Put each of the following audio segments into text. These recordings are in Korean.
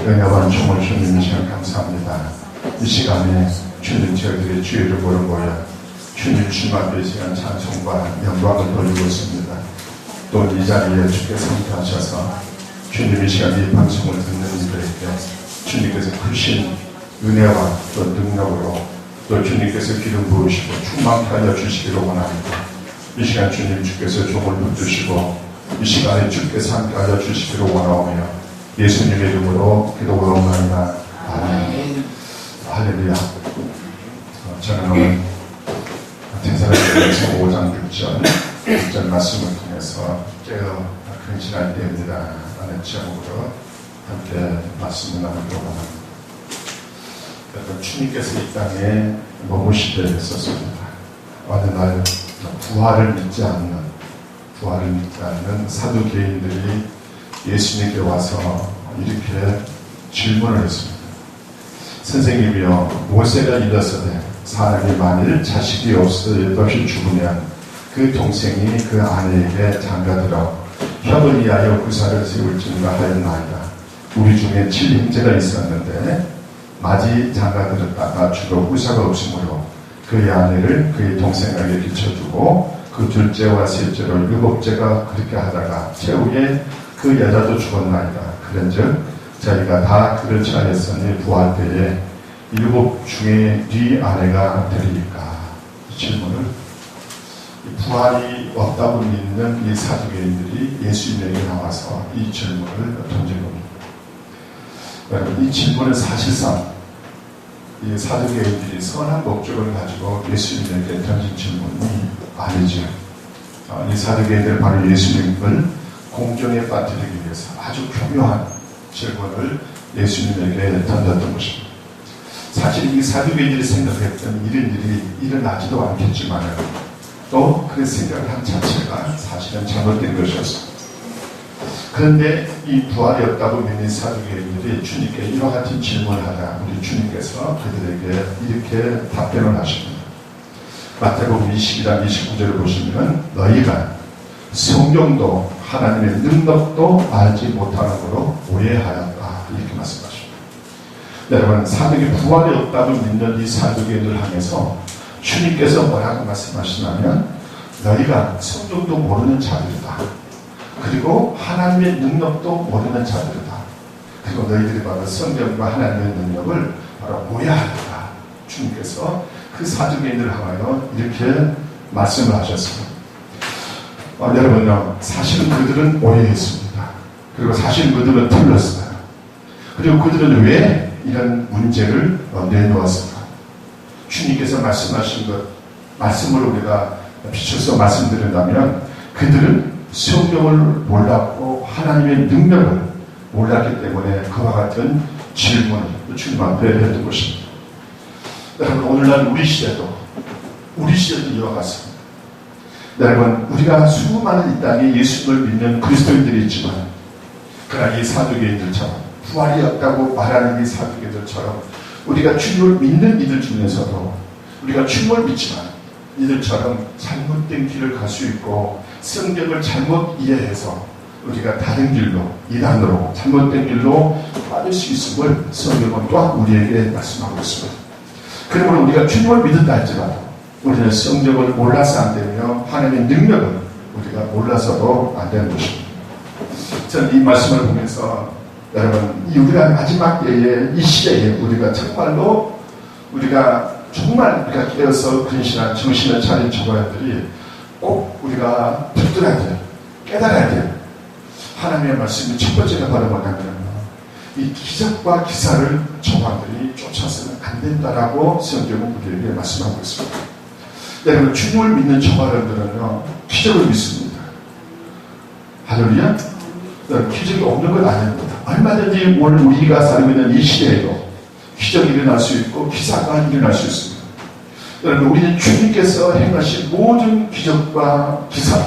은혜와 총을 주님 이 시간 감사합니다. 이 시간에 주님 저희들의 주의를 보러 모여 주님 주님 앞에 이 시간 찬송과 영광을 돌리고 있습니다. 또 이 자리에 주께서 함께하셔서 주님 이 시간 이 방송을 듣는 이들에게 주님께서 크신 은혜와 또 능력으로 또 주님께서 기름 부으시고 충만케 하여 주시기를 원합니다. 이 시간 주님 주께서 종을 붙드시고 이 시간에 주께서 함께 하여 주시기를 원하오며 예수님의 이름으로 기도하옵나이다. 아멘. 할렐루야. 저는 오늘 대사로니가서 5장 6절 말씀을 통해서 깨어 근신할 때입니다 라는 제목으로 함께 말씀을 나누도록 합니다. 주님께서 이 땅에 머무실 때 있었습니다. 어느 날 부활을 믿지 않는 사두개인들이 예수님께 와서 이렇게 질문을 했습니다. 선생님이여, 모세가 일렀으되 사람이 만일 자식이 없이 죽으면 그 동생이 그 아내에게 장가들어 형을 위하여 구사를 세울지니라 하였나이다. 우리 중에 7형제가 있었는데 마지 장가들었다가 죽어 후사가 없으므로 그의 아내를 그의 동생에게 비춰주고 그 둘째와 셋째로 7제가 그렇게 하다가 최후에 그 여자도 죽었나이다. 그런즉 저희가 다 그를 취하였으니 부활 때에 7 중에 네 아내가 되리까? 이 질문을 부활이 없다고 믿는 이 사두개인들이 예수님에게 나와서 이 질문을 던져봅니다. 여러분, 이 질문은 사실상 이 사두개인들이 선한 목적을 가지고 예수님에게 던진 질문이 아니죠. 이 사두개인들은 바로 예수님을 공경에 빠뜨리기 위해서 아주 교묘한 질문을 예수님에게 던졌던 것입니다. 사실 이 사두개인들이 생각했던 이런 일이 일어나지도 않겠지만 또 그 생각을 한 자체가 사실은 잘못된 것이었습니다. 그런데 이 부활이 없다고 믿는 사두개인들이 주님께 이와 같은 질문을 하자 우리 주님께서 그들에게 이렇게 답변을 하십니다. 마태복음 22장 29절을 보시면 너희가 성경도 하나님의 능력도 알지 못하는 거로 오해하였다 이렇게 말씀하십니다. 여러분, 사두개 부활이 없다고 믿는 이 사두개인들 향해서 주님께서 뭐라고 말씀하시냐면 너희가 성경도 모르는 자들이다. 그리고 하나님의 능력도 모르는 자들이다. 그리고 너희들이 바로 성경과 하나님의 능력을 바로 오해하였다. 주님께서 그 사두개인들을 향하여 이렇게 말씀을 하셨습니다. 여러분요, 사실은 그들은 오해했습니다. 그리고 사실은 그들은 틀렸어요. 그리고 그들은 왜 이런 문제를 내놓았을까? 주님께서 말씀하신 것, 말씀을 우리가 비춰서 말씀드린다면 그들은 성경을 몰랐고 하나님의 능력을 몰랐기 때문에 그와 같은 질문을 주님 앞에 했던 것입니다. 여러분, 오늘날 우리 시대도 이와 같습니다. 여러분, 우리가 수많은 이 땅에 예수님을 믿는 그리스도인들이 있지만 그러나 이 사두개인들처럼 부활이 없다고 말하는 이 사두개인들처럼 우리가 주님을 믿는 이들 중에서도 우리가 주님을 믿지만 이들처럼 잘못된 길을 갈 수 있고 성경을 잘못 이해해서 우리가 다른 길로 이단으로 잘못된 길로 빠질 수 있음을 성경은 또한 우리에게 말씀하고 있습니다. 그러므로 우리가 주님을 믿었다 할지라도 우리는 성경을 몰라서 안 되며 하나님의 능력을 우리가 몰라서도 안 되는 것입니다. 저는 이 말씀을 보면서 여러분, 우리가 마지막 때에 이 시대에 우리가 정말로 우리가 깨어서 근신한 정신을 차린 저가들이 꼭 우리가 붙들어야 돼요. 깨달아야 돼요. 하나님의 말씀이 첫 번째가 바로 뭐냐면 이 기적과 기사를 저가들이 쫓아서는 안 된다라고 성경은 우리에게 말씀하고 있습니다. 여러분, 주님을 믿는 저가들은요 기적을 믿습니다. 할렐루야. 기적이 없는 건 아닙니다. 얼마든지 오늘 우리가 살고 있는 이 시대에도 기적이 일어날 수 있고 기사가 일어날 수 있습니다. 여러분, 우리는 주님께서 행하신 모든 기적과 기사,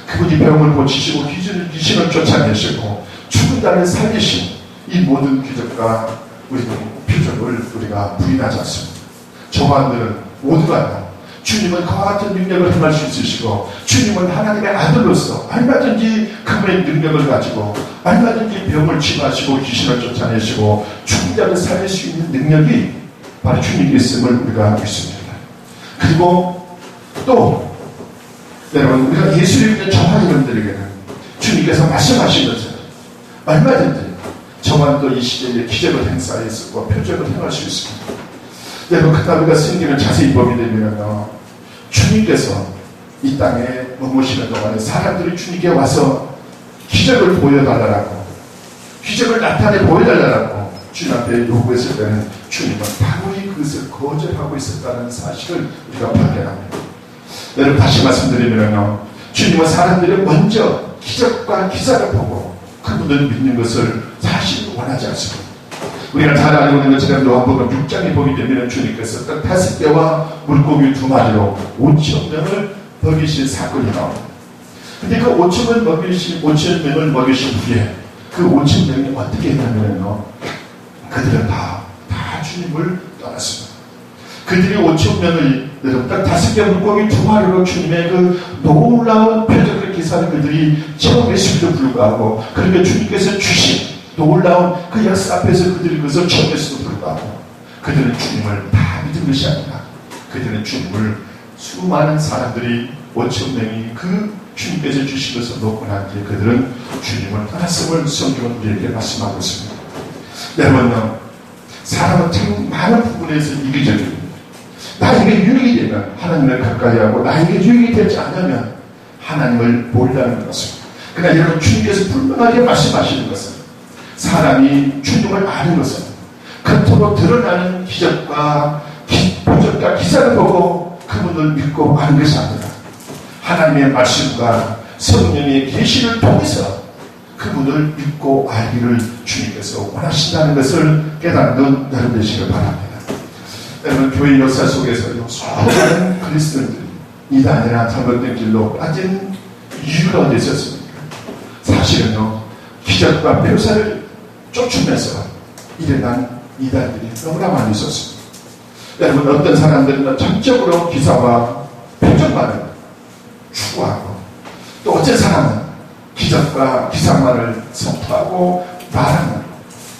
그분이 병을 고치시고 귀신을 쫓아내시고 죽은 자를 살리신 이 모든 기적과 우리는 표적을 우리가 부인하지 않습니다. 저만들은 모두가 주님은 그와 같은 능력을 행할 수 있으시고, 주님은 하나님의 아들로서 얼마든지 그분의 능력을 가지고 얼마든지 병을 치유하시고 귀신을 쫓아내시고 죽은 자를 살릴 수 있는 능력이 바로 주님께 있음을 우리가 믿습니다. 그리고 또 여러분, 우리가 예수를 믿는 저와 여러분들에게는 주님께서 말씀하신 것처럼 얼마든지 저만 또 이 시대에 기적을 행사했고 표적을 행할 수 있습니다. 여러분, 그러나 우리가 성경을 자세히 보게 되면요, 주님께서 이 땅에 머무시는 동안에 사람들이 주님께 와서 기적을 보여달라고, 기적을 나타내 보여달라고 주님 앞에 요구했을 때는 주님은 당연히 그것을 거절하고 있었다는 사실을 우리가 발견합니다. 여러분, 다시 말씀드리면요, 주님은 사람들이 먼저 기적과 기사를 보고 그분을 믿는 것을 사실 원하지 않습니다. 우리가 잘 알고 있는 것처럼 요한복음 6장에 보게 되면 주님께서 딱 5개와 물고기 2마리로 5,000명을 먹이신 사건이 나옵니다. 근데 그 5,000명을 먹이신 후에 그 5,000명이 어떻게 했냐면요, 그들은 다 주님을 떠났습니다. 그들이 5,000명을 딱 5개 물고기 2마리로 주님의 그 놀라운 표적의 기사를 그들이 체험했음에도 불구하고, 그러니까 주님께서 주신 놀라운 그 역사 앞에서 그들이 그것을 체험했음에도 불구하고 그들은 주님을 다 믿은 것이 아니라 그들은 주님을, 수많은 사람들이 5,000명이 그 주님께서 주신 것을 놓고 난 뒤에 그들은 주님을 떠났음을 성경은 우리에게 말씀하고 있습니다. 여러분, 사람은 참 많은 부분에서 이기적입니다. 나에게 유익이 되면 하나님을 가까이 하고, 나에게 유익이 되지 않으면 하나님을 모르는 것입니다. 그러나 여러분, 주님께서 분명하게 말씀하시는 것은, 사람이 주님을 아는 것은 겉으로 드러나는 기적과 표적과 기사를 보고 그분을 믿고 아는 것이 아니라 하나님의 말씀과 성령의 계시를 통해서 그분을 믿고 알기를 주님께서 원하신다는 것을 깨닫는 여러분 되시길 바랍니다. 여러분, 교회 역사 속에서요, 수많은 그리스도인들이 이단이나 잘못된 길로 빠진 이유가 어디 있었습니까? 사실은요, 기적과 묘사를 쫓으면서 일어난 이단들이 너무나 많이 있었습니다. 여러분, 어떤 사람들은 전적으로 기사와 표적만을 추구하고, 또 어떤 사람은 기적과 기사만을 선포하고 말하는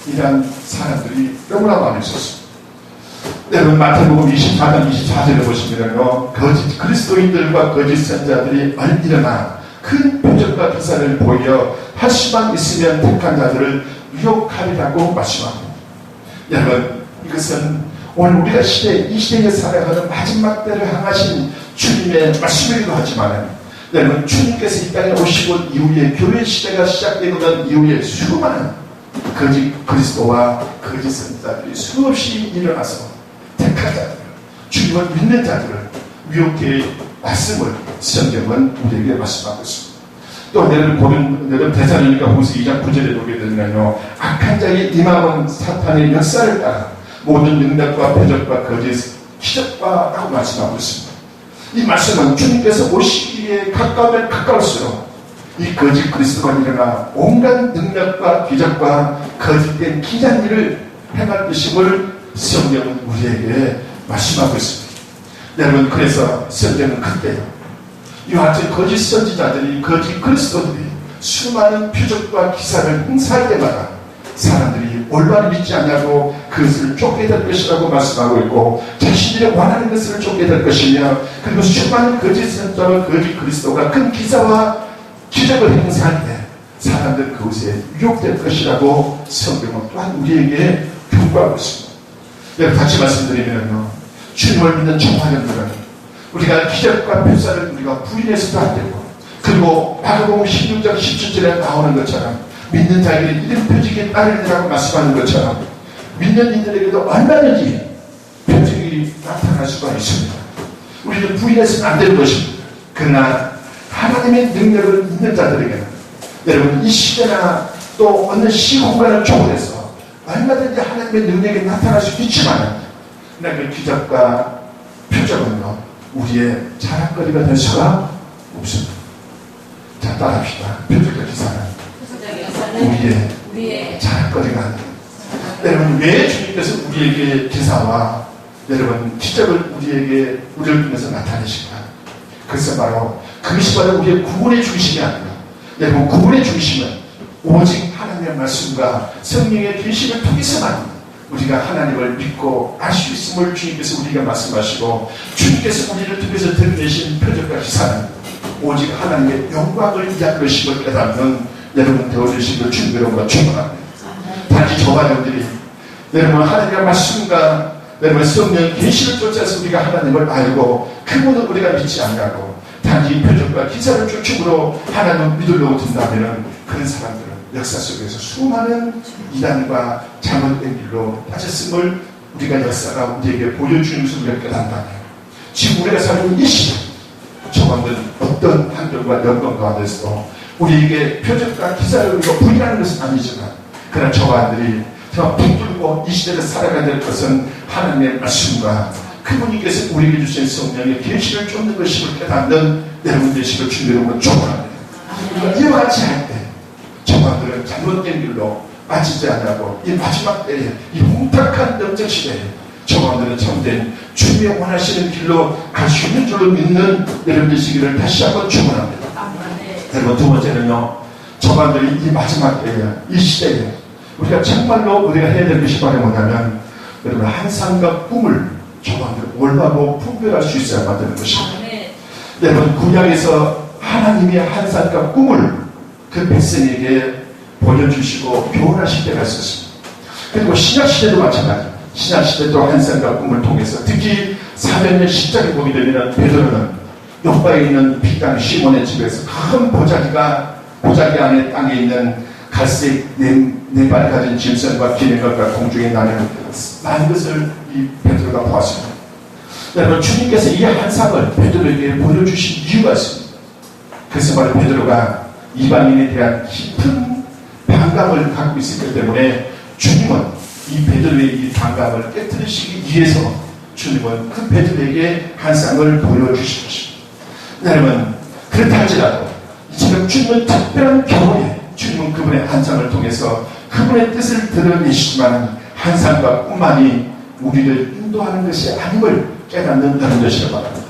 이런 사람들이 너무나 많이 있었습니다. 여러분, 마태복음 24장 24절에 보시면요, 거짓 그리스도인들과 거짓 선자들이 일어나 큰 표적과 기사를 보여 할 수만 있으면 택한 자들을 유혹하리라고 말씀합니다. 여러분, 이것은 오늘 우리가 이 시대에 살아가는 마지막 때를 향하신 주님의 말씀이기도 하지만, 여러분, 주님께서 이 땅에 오시고 이후에 교회 시대가 시작되고 난 이후에 수많은 거짓 그리스도와 거짓 선자들이 수없이 일어나서 택한 자들, 주님을 믿는 자들을 위협해 말씀을 성경은 우리에게 말씀하고 있습니다. 또 여러분 데살로니가 후서 2장 9절에 보게 되면요, 악한 자의 임함은 사탄의 역사를 따라 모든 능력과 표적과 거짓 기적과 라고 말씀하고 있습니다. 이 말씀은 주님께서 오시기에 가까우면 가까울수록 이 거짓 그리스도가 일어나 온갖 능력과 기적과 거짓된 기이한 일을 행할 것임을 성경은 우리에게 말씀하고 있습니다. 여러분, 그래서 성경은 그때요, 이와 같은 거짓 선지자들이, 거짓 그리스도들이 수많은 표적과 기사를 행사할 때마다 사람들이 올바로 믿지 않냐고 그것을 쫓게 될 것이라고 말씀하고 있고, 자신들이 원하는 것을 쫓게 될 것이며, 그리고 수많은 거짓 선자와 거짓 그리스도가 큰 기사와 기적을 행사할 때 사람들 그것에 유혹될 것이라고 성경은 또한 우리에게 경고하고 있습니다. 여러분, 같이 말씀드리면요, 주님을 믿는 청하년들은 우리가 기적과 표사를 우리가 부인해서도 안 되고, 그리고 마가복음 16장 17절에 나오는 것처럼 믿는 자에게 이런 표적이 따르리라고 말씀하는 것처럼 믿는 이들에게도 얼마든지 표적이 나타날 수가 있습니다. 우리는 부인해서는 안 되는 것입니다. 그러나 하나님의 능력을 믿는 자들에게는, 여러분, 이 시대나 또 어느 시공간을 초월해서 얼마든지 하나님의 능력이 나타날 수 있지만, 그러나 그 기적과 표적은요, 우리의 자랑거리가 될 수가 없습니다. 자, 따라합시다. 표적과 기사는 우리의 자랑거리가 아닙니다. 여러분, 왜 주님께서 우리에게 기사와 여러분 기적을 우리를 통해서 나타내신다. 그래서 바로 그것이 바로 우리의 구원의 중심이 아니라, 여러분 구원의 중심은 오직 하나님의 말씀과 성령의 계시를 통해서만 우리가 하나님을 믿고 알 수 있음을 주님께서 우리가 말씀하시고, 주님께서 우리를 통해서 드러내신 표적과 기사는 오직 하나님의 영광을 위한 것임을 깨닫는 여러분 되어주시기를 주님으로 축원합니다. 단지 저와 여러분들이 여러분 하나님의 말씀과 여러분 성령 계시를 쫓아서 우리가 하나님을 알고 그분을 우리가 믿지 않냐고 단지 표적과 기사를 쫓음으로 하나님을 믿으려고 든다면 그런 사람들은 역사 속에서 수많은 이단과 잘못된 길로 빠졌음을 우리가 역사가 우리에게 보여주면서 우리가 깨닫는다면, 지금 우리가 살고 이 시대 저만들 어떤 환경과 여건 가운데서도 우리에게 표적과 기사를 우리가 부인하는 것은 아니지만, 그러나 저만들이 더 붙들고 이 시대를 살아가야 될 것은 하나님의 말씀과 그분께서 우리에게 주신 성령의 계시를 쫓는 것임을 깨닫는 여러분 되시기를 주님으로 축원합니다. 우리가 이와 같이 할 때 저만들은 잘못된 길로 빠지지 않냐고, 이 마지막 때에 이 혼탁한 영적 시대에 저만들은 참된 주님의 원하시는 길로 갈 수 있는 줄로 믿는 여러분 되시기를 다시 한번 축원합니다. 여러분 두 번째는요, 저만들이 이 마지막 때에 이 시대에 우리가 정말로 우리가 해야 될 것이 바로 뭐냐면, 여러분 환상과 꿈을 저만들 올바로 분별할 수 있어야 만드는 것입니다. 여러분 구약에서 하나님의 환상과 꿈을 그 백성에게 보여주시고 교훈하실 때가 있었습니다. 그리고 신약시대도 마찬가지입니다. 신약시대도 환상과 꿈을 통해서 특히 사도행전 10장에 보게 되면 베드로는 옆바에 있는 비단 시몬의 집에서 큰 보자기 안에 땅에 있는 갈색 네발 가진 짐승과 기린것과 공중에 나는 많은 것을 이 베드로가 보았습니다. 여러분 주님께서 이 환상을 베드로에게 보여주신 이유가 있습니다. 그래서 바로 베드로가 이방인에 대한 깊은 반감을 갖고 있었기 때문에 주님은 이 베드로의 이 반감을 깨뜨리시기 위해서 주님은 그 베드로에게 환상을 보여주신 것입니다. 여러분 그렇다 할지라도 지금 주님은 특별한 경우에 주님은 그분의 환상을 통해서 그분의 뜻을 드러내시지만 환상과 꿈만이 우리를 인도하는 것이 아님을 깨닫는 여러분 되시길 바랍니다.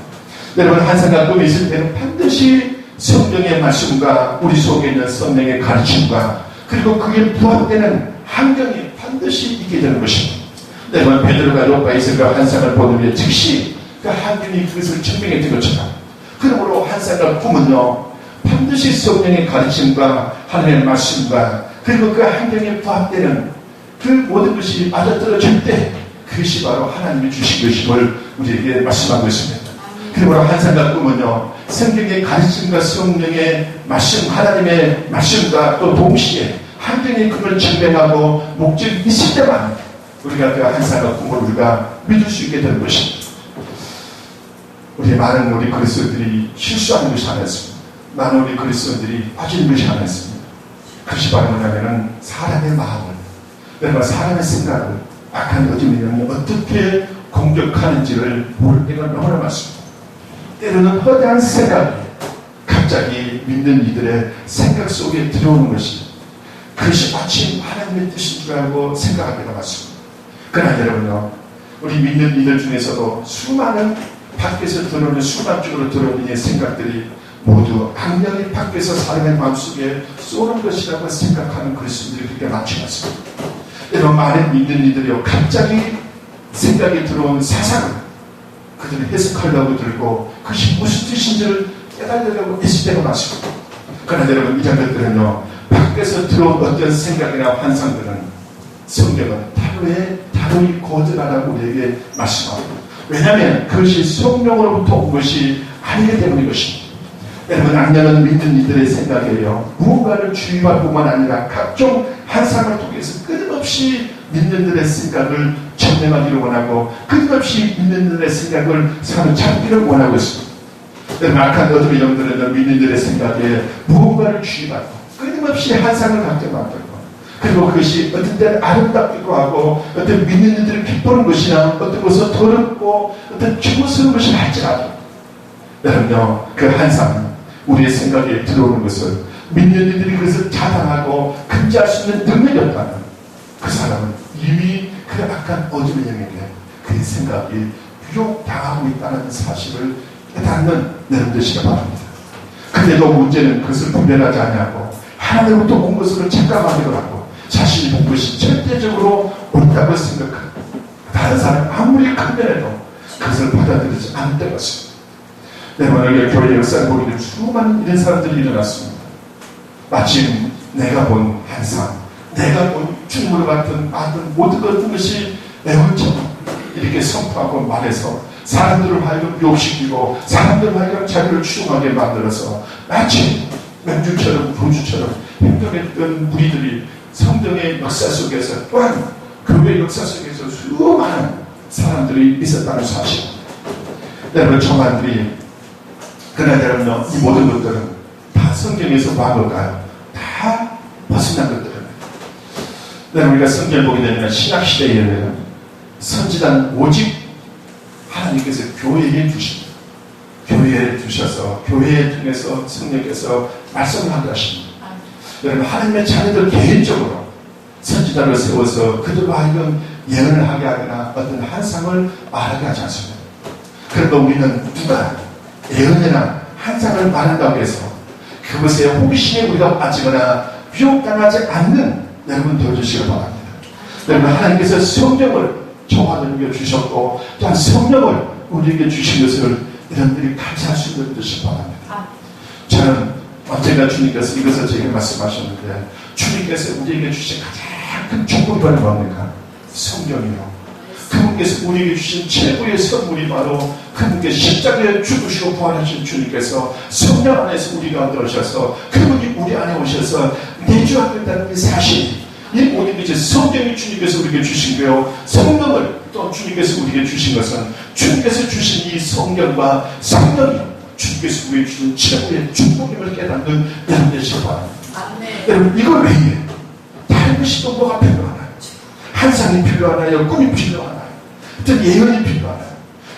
여러분 환상과 꿈이 있을 때는 반드시 성령의 말씀과 우리 속에 있는 성령의 가르침과 그리고 그게 부합되는 환경이 반드시 있게 되는 것입니다. 여러분 베드로가 요파에서가 환상을 보는 게 즉시 그 환경이 그것을 증명했던 것처럼, 그러므로 환상과 꿈은요 반드시 성령의 가르침과 하나님의 말씀과 그리고 그 환경에 부합되는 그 모든 것이 맞아떨어질 때 그것이 바로 하나님이 주신 것임을 우리에게 말씀하고 있습니다. 그러므로 환상과 꿈은요 성경의 가르침과 성령의 말씀, 하나님의 말씀과 또 동시에 환경이 그걸 증명하고 목적이 있을 때만 우리가 그 환상과 꿈을 우리가 믿을 수 있게 되는 것입니다. 많은 우리 그리스도인들이 실수하는 것이 하나 있습니다. 많은 우리 그리스도인들이 빠지는 것이 하나 있습니다. 그것이 바로 뭐냐면은 사람의 마음을, 여러분 사람의 생각을 악한 어둠의 영이 어떻게 공격하는지를 모를 때가 너무나 많습니다. 때로는 허다한 생각이 갑자기 믿는 이들의 생각 속에 들어오는 것이, 그것이 마치 하나님의 뜻인 줄 알고 생각할 때가 많습니다. 그러나 여러분요, 우리 믿는 이들 중에서도 수많은 밖에서 들어오는 순간적으로 들어오는 이 생각들이 모두 악령이 밖에서 사람의 마음속에 쏘는 것이라고 생각하는 그리스도인들이 그렇게 많지 않습니다. 여러분 많은 믿는 이들이요 갑자기 생각이 들어온 사상을 그들은 해석하려고 들고 그것이 무슨 뜻인지를 깨달으려고 있을 때가 많습니다. 그러나 여러분 이 장면들은요 밖에서 들어온 어떤 생각이나 환상들은 성경은 다루이 거절하라고 우리에게 말씀합니다. 왜냐하면 그것이 성령으로부터 온 것이 아니기 때문인 것입니다. 여러분 악령은 믿는 이들의 생각이에요 무언가를 주의할 뿐만 아니라 각종 환상을 통해서 끊임없이 믿는 이들의 생각을 점령하기를 원하고 끊임없이 믿는 이들의 생각을 사로잡기를 원하고 있습니다. 여러분 악한 어둠의 영들은 믿는 이들의 생각에 무언가를 주의받고 끊임없이 환상을 갖게 만들고, 그리고 그것이 어떤 때는 아름답기도 하고 어떤 믿는 이들을 기뻐하는 것이나 어떤 것은 더럽고 어떤 추모스러운 것이 할지라도 여러분요 그 환상은 우리의 생각에 들어오는 것을 믿는 이들이 그것을 차단하고 금지할 수 있는 능력이 없다면 그 사람은 이미 그 악한 어둠의 영에게 그 내 생각이 유혹당하고 있다는 사실을 깨닫는 여러분 되시기 바랍니다. 그런데도 문제는 그것을 분별하지 않냐고 하나님부터 온 것으로 착각하기도 하고 자신이 본 것이 절대적으로 옳다고 생각하고 다른 사람 아무리 큰면에도 그것을 받아들이지 않을 것입니다. 여러분, 교회 역사를 보게 되면 수많은 이런 사람들이 일어났습니다. 마침 내가 본 환상, 내가 본 주님으로 같은 모든 것이 매울처럼 이렇게 선포하고 말해서 사람들을 하여금 욕시키고 사람들을 하여금 자기를 추종하게 만들어서 마치 맹주처럼 구주처럼 행동했던 무리들이 성경의 역사 속에서 또한 교회 역사 속에서 수많은 사람들이 있었다는 사실입니다. 여러분, 저만들이 그러나 여러분, 이 모든 것들은 다 성경에서 과거가 다 벗어난 것들입니다. 여러분, 우리가 성경을 보게 되면 신약시대에는 선지자는 오직 하나님께서 교회에 주십니다. 교회에 주셔서 교회에 통해서 성령께서 말씀을 하게 하십니다. 여러분, 하나님의 자녀들 개인적으로 선지자를 세워서 그들로 하여금 예언을 하게 하거나 어떤 환상을 말하게 하지 않습니다. 그러니까 우리는 누가 예언이나 환상을 말한다고 해서 그것에 호기심에 우리가 빠지거나 유혹당하지 않는 여러분 되어주시기 바랍니다. 여러분, 하나님께서 성령을 저와 여러분에게 주셨고 또한 성령을 우리에게 주신 것을 여러분들이 감사할 수 있는 뜻이 바랍니다. 저는 언젠가 주님께서 이것을 제게 말씀하셨는데 주님께서 우리에게 주신 가장 큰 축복이 뭡니까? 성령이요. 그분께서 우리에게 주신 최고의 선물이 바로 그분께 십자가에 죽으시고 부활하신 주님께서 성령 안에서 우리 가운데 오셔서 그분이 우리 안에 오셔서 내주하겠다는 이 사실, 이 모든 것이 성령이 주님께서 우리에게 주신 거요. 성령을 또 주님께서 우리에게 주신 것은 주님께서 주신 이 성령과 성령이 주님께서 우리에게 주신 최고의 축복임을 깨닫는 여러분 되시기 바랍니다. 여러분, 이걸 왜 해요? 다른 것이 또 뭐가 필요하나요? 환상이 필요하나요? 꿈이 필요하나요? 어떤 예언이 필요하나요?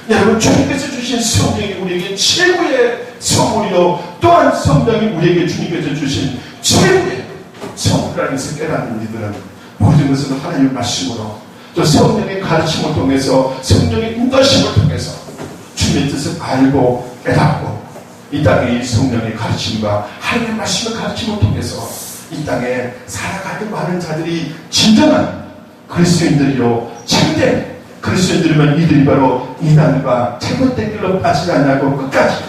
여러분, 주님께서 주신 성령이 우리에게 최고의 선물이요, 또한 성령이 우리에게 주님께서 주신 최고의 선물이라는 것을 깨닫는 이들은 모든 것은 하나님의 말씀으로 또 성령의 가르침을 통해서 성령의 인도심을 통해서 주님의 뜻을 알고 깨닫고 이 땅의 성령의 가르침과 하나님의 말씀의 가르침을 통해서 이 땅에 살아가는 많은 자들이 진정한 그리스도인들이요, 참된 그리스도인들이면 이들이 바로 이단과 잘못된 길로 빠지지 않냐고 끝까지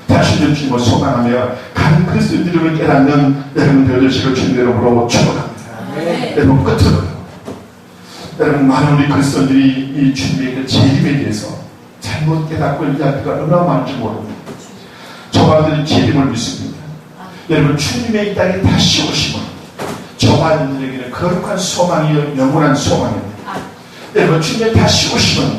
다시는 주님을 소망하며 가는 그리스도인들을 깨닫는 여러분 되어주시고 주님으로 축원합니다. 여러분, 끝으로 여러분, 많은 우리 그리스도인들이 이 주님의 그 재림에 대해서 잘못 깨닫고 이야기가 얼마나 많은지 모릅니다. 저와들은 재림을 믿습니다. 여러분, 주님의 이 땅에 다시 오심은 저와 여러분들에게는 거룩한 소망이요, 영원한 소망입니다. 여러분, 주님의 다시 오심은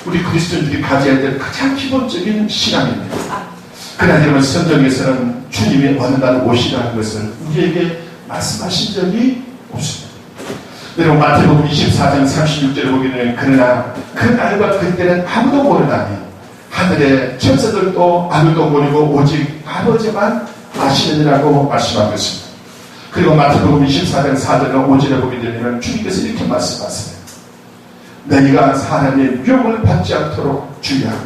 우리 그리스도인들이 가져야 될 가장 기본적인 신앙입니다. 그러나 여러분, 성경에서는 주님의 어느 날 오시라는 것을 우리에게 말씀하신 적이 없습니다. 여러분, 마태복음 24장 36절에 보게 되면 그러나 그 날과 그때는 아무도 모르나니 하늘의 천사들도 아무도 모르고 오직 아버지만 아시느니라고 말씀하고 있습니다. 그리고 마태복음 24장 4절과 5절에 보게 되면 주님께서 이렇게 말씀하세요. 너희가 사람의 유혹을 받지 않도록 주의하라.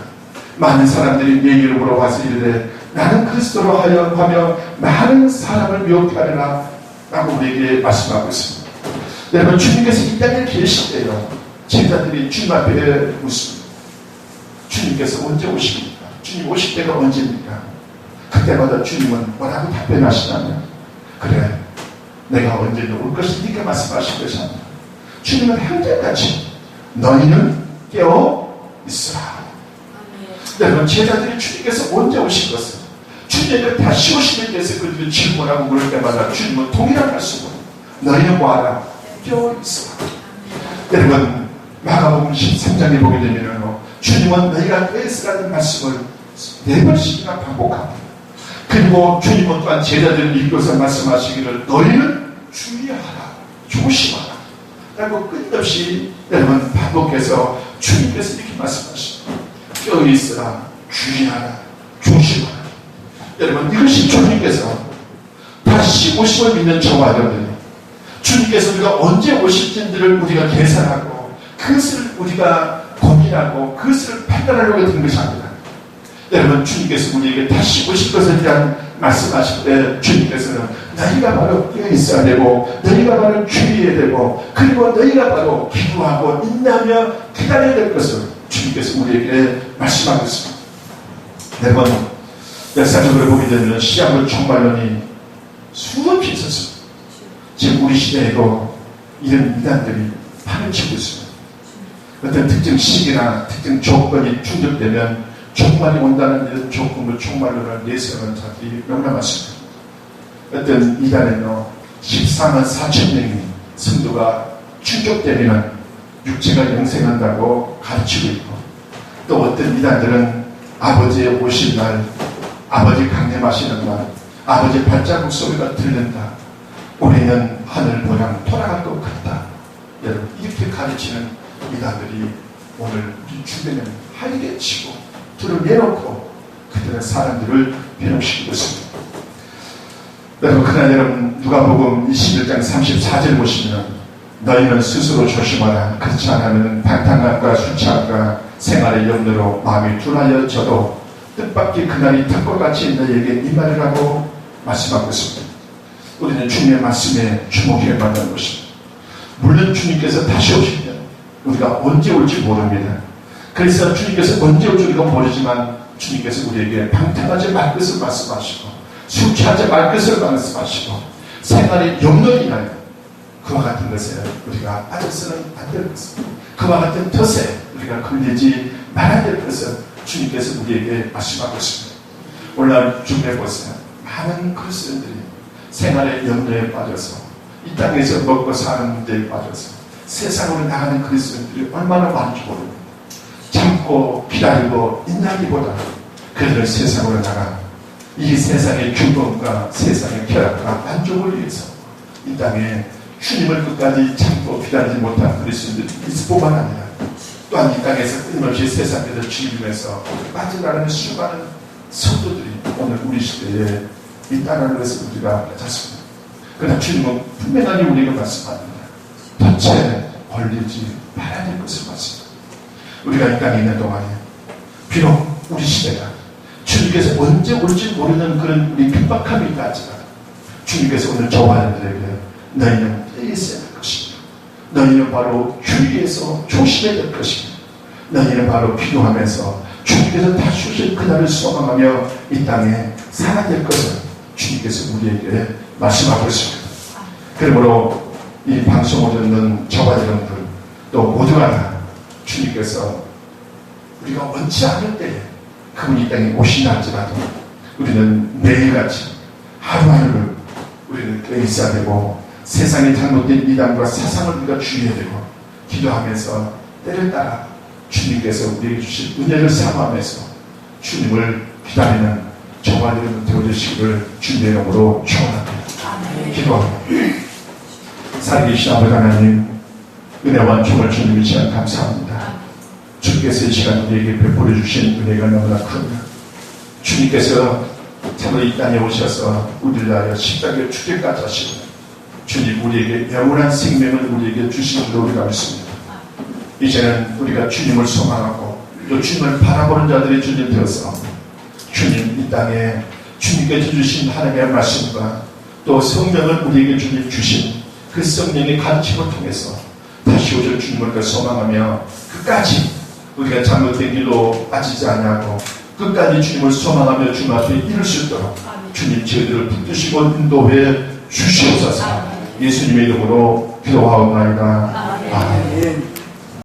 많은 사람들이 내 이름으로 와서 이르되 나는 그리스도로 하여 많은 사람을 미혹하리라 라고 우리에게 말씀하고 있습니다. 여러분, 주님께서 이 땅에 계실 때요, 제자들이 주님 앞에 묻습니다. 주님께서 언제 오십니까? 주님 오실 때가 언제입니까? 그때마다 주님은 뭐라고 답변하시냐면 그래, 내가 언제든 올 것이니까 말씀하신 것이 아니라 주님은 현재까지 너희는 깨어 있으라. 여러분, 제자들이 주님께서 언제 오실 것을, 주님께서 다시 오시는 데서 그들이 질문하고 물을 때마다 주님은 동일한 말씀으로 너희는 뭐하라? 깨어 있으라. 여러분, 마가복음 13장에 보게 되면 주님은 너희가 깨어 있으라는 말씀을 4번씩이나 반복합니다. 그리고 주님은 또한 제자들을 이끌어서 말씀하시기를 너희는 주의하라, 조심하라 라고 끝없이 여러분 반복해서 주님께서 이렇게 말씀하십니다. 깨어있으라, 주의하라, 조심하라. 여러분, 이것이 주님께서 다시 오심을 믿는 저와 여러분이 주님께서 우리가 언제 오실지를 우리가 계산하고 그것을 우리가 고민 어디냐고 그것을 판단하려고 드는 것이 아니다. 여러분, 주님께서 우리에게 다시 오실 것에 대한 말씀하실 때 주님께서는 너희가 바로 깨어 있어야 되고 너희가 바로 주의해야 되고 그리고 너희가 바로 기도하고 인내하며 기다려야 될 것을 주님께서 우리에게 말씀하고 있습니다. 여러분, 역사적으로 보게 되면 시작으로 종말론이 수없이 있었습니다. 지금 우리 시대에도 이런 이단들이 판을 치고 있습니다. 어떤 특정 시기나 특정 조건이 충족되면 종말이 온다는 이런 조건을 종말론을 내세우는 자들이 너무나 많습니다. 어떤 이단에는 14만 4천 명의 성도가 충족되면 육체가 영생한다고 가르치고 있고, 또 어떤 이단들은 아버지의 오실 날, 아버지 강림하시는 날, 아버지 발자국 소리가 들린다. 우리는 하늘 모양 돌아갈 것 같다. 여러분, 이렇게 가르치는 이단들이 오늘 우리 주변에 하이게 치고 둘을 내놓고 그들은 사람들을 변형시키고 있습니다. 여러분, 그러나 여러분, 누가복음 21장 34절 보시면 너희는 스스로 조심하라. 그렇지 않으면 방탕함과 술취함과 생활의 염려로 마음이 둔하여져도 뜻밖의 그날이 턱과 같이 너희에게 임하리라고 말씀하고 있습니다. 우리는 주님의 말씀에 주목해야 한다는 것입니다. 물론 주님께서 다시 오시면 우리가 언제 올지 모릅니다. 그래서 주님께서 언제 올지 우리가 모르지만 주님께서 우리에게 방탕하지 말 것을 말씀하시고 술 취하지 말 것을 말씀하시고 생활의 염려로 인하여 그와 같은 것에 우리가 빠져서는 안 될 것을, 그와 같은 덫에 우리가 걸리지 말아야 될 것을 주님께서 우리에게 말씀하고 있습니다. 오늘 주변에 보세요. 많은 그리스도인들이 생활의 염려에 빠져서 이 땅에서 먹고 사는 문제에 빠져서 세상으로 나가는 그리스도인들이 얼마나 많은지 모릅니다. 참고 기다리고 인내하기보다 그들은 세상으로 나가 이 세상의 규범과 세상의 쾌락과 만족을 위해서 이 땅에 주님을 끝까지 참고 기다리지 못한 그리스도인들이 있을 뿐만 아니라 또한 이 땅에서 끊임없이 세상에서 즐기면서 빠져나가는 수많은 성도들이 오늘 우리 시대에 있다는 것을 우리가 찾습니다. 그러나 주님은 분명하게 우리에게 말씀합니다. 덫에 걸리지 말아야 될 것을 말씀합니다. 우리가 이 땅에 있는 동안에 비록 우리 시대가 주님께서 언제 올지 모르는 그런 우리 핍박함이 있다 할지라도 주님께서 오늘 저와 여러분들에게 너희는 깨어 있어야 될 것입니다. 너희는 바로 주의에서 조심해야 될 것입니다. 너희는 바로 기도하면서 주님께서 다시 오실 그날을 소망하며 이 땅에 살아야 될 것을 주님께서 우리에게 말씀하고 있습니다. 그러므로 이 방송을 듣는 저와 여러분들 또 모두가 다 주님께서 우리가 원치 않을 때에 그분이 이 땅에 오신다 할지라도 우리는 매일같이 하루하루를 우리는 깨어 있어야 되고 세상의 잘못된 이단과 사상을 우리가 주의해야 되고 기도하면서 때를 따라 주님께서 우리에게 주신 은혜를 사모하면서 주님을 기다리는 저와 여러분 되어주시기를 주님의 이름으로 축원합니다. 기도합니다. 살아계신 아버지 하나님, 은혜와 총을 주님이 시간 감사합니다. 주님께서 이 시간 우리에게 베풀어 주신 은혜가 너무나 큽니다. 주님께서 참으로 이 땅에 오셔서 우리를 위하여 십자가의 죽기까지 하시고 주님 우리에게 영원한 생명을 우리에게 주신 줄 우리가 믿습니다. 이제는 우리가 주님을 소망하고 또 주님을 바라보는 자들이 주님 되어서 주님 이 땅에 주님께서 주신 하나님의 말씀과 또 성령을 우리에게 주님 주신 그 성령의 가르침을 통해서 다시 오실 주님을 소망하며 끝까지 우리가 잘못된 길로 빠지지 않냐고 끝까지 주님을 소망하며 주님 앞에 이룰 수 있도록 주님 저희들을 붙드시고 인도해 주시옵소서. 예수님의 이름으로 기도하옵나이다. 아멘.